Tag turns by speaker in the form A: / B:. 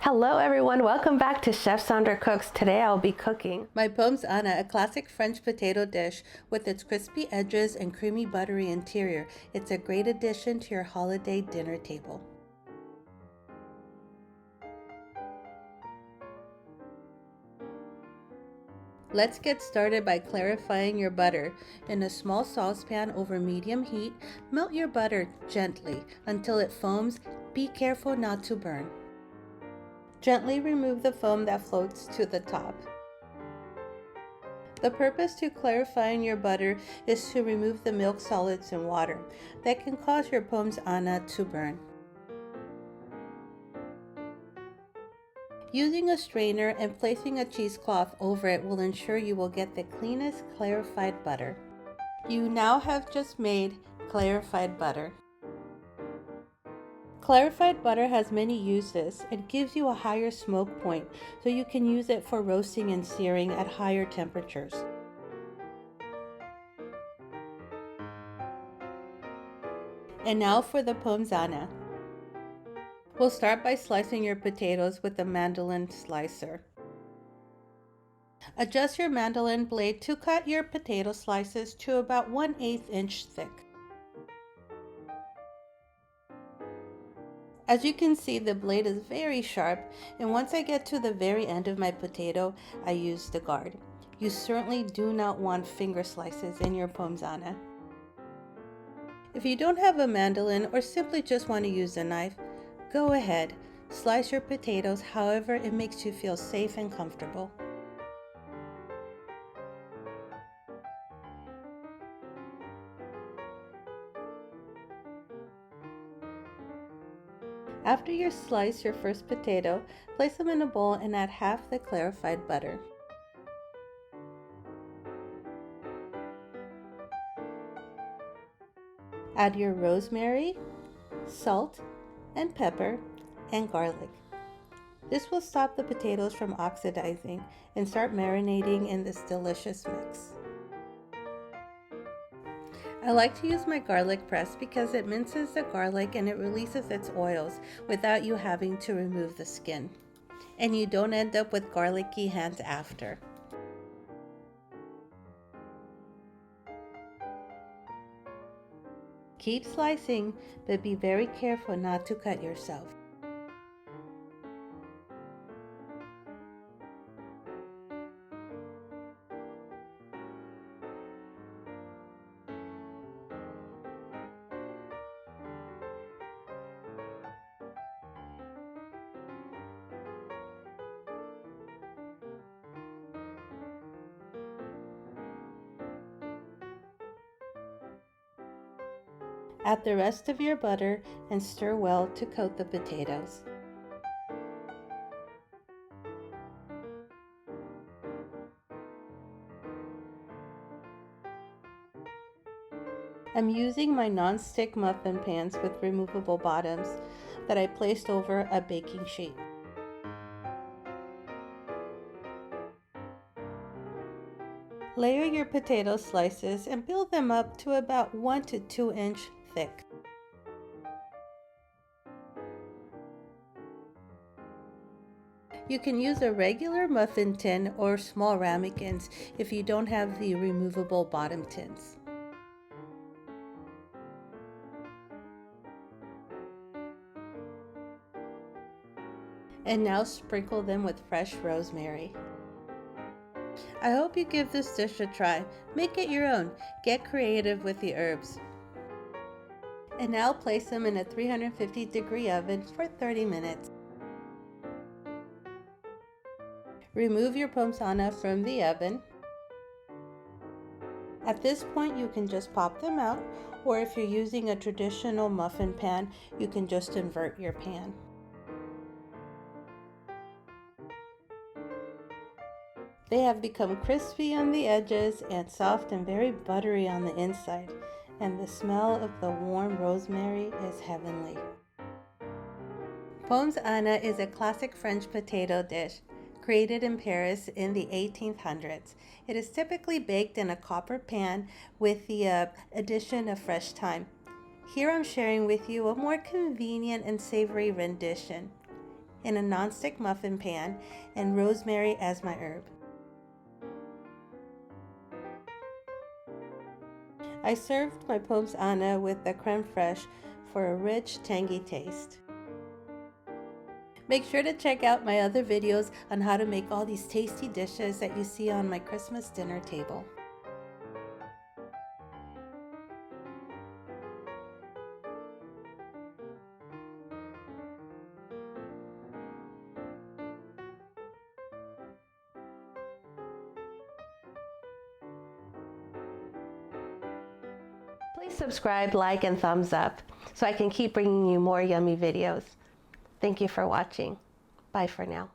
A: Hello everyone, welcome back to Chef Sandra Cooks. Today I'll be cooking my Pommes, a classic French potato dish with its crispy edges and creamy buttery interior. It's a great addition to your holiday dinner table. Let's get started by clarifying your butter. In a small saucepan over medium heat, melt your butter gently until it foams. Be careful not to burn. Gently remove the foam that floats to the top. The purpose to clarifying your butter is to remove the milk solids and water that can cause your Pommes to burn. Using a strainer and placing a cheesecloth over it will ensure you will get the cleanest clarified butter. You now have just made clarified butter. Clarified butter has many uses. It gives you a higher smoke point, so you can use it for roasting and searing at higher temperatures. And now for the Pommes. We'll start by slicing your potatoes with a mandolin slicer. Adjust your mandolin blade to cut your potato slices to about 1/8 inch thick. As you can see, the blade is very sharp, and once I get to the very end of my potato, I use the guard. You certainly do not want finger slices in your Pommes. If you don't have a mandolin or simply just want to use a knife, go ahead. Slice your potatoes however it makes you feel safe and comfortable. After you slice your first potato, place them in a bowl and add half the clarified butter. Add your rosemary, salt, and pepper, and garlic. This will stop the potatoes from oxidizing and start marinating in this delicious mix. I like to use my garlic press because it minces the garlic and it releases its oils without you having to remove the skin. And you don't end up with garlicky hands after. Keep slicing, but be very careful not to cut yourself. Add the rest of your butter and stir well to coat the potatoes. I'm using my non-stick muffin pans with removable bottoms that I placed over a baking sheet. Layer your potato slices and build them up to about 1 to 2 inch thick. You can use a regular muffin tin or small ramekins if you don't have the removable bottom tins. And now sprinkle them with fresh rosemary. I hope you give this dish a try. Make it your own. Get creative with the herbs. And now place them in a 350-degree oven for 30 minutes. Remove your Pommes from the oven. At this point, you can just pop them out, or if you're using a traditional muffin pan, you can just invert your pan. They have become crispy on the edges and soft and very buttery on the inside, and the smell of the warm rosemary is heavenly. Pommes is a classic French potato dish created in Paris in the 1800s. It is typically baked in a copper pan with the addition of fresh thyme. Here I'm sharing with you a more convenient and savory rendition. in a nonstick muffin pan and rosemary as my herb. I served my Pommes with the creme fraiche for a rich, tangy taste. Make sure to check out my other videos on how to make all these tasty dishes that you see on my Christmas dinner table. Please subscribe, like, and thumbs up so I can keep bringing you more yummy videos. Thank you for watching. Bye for now.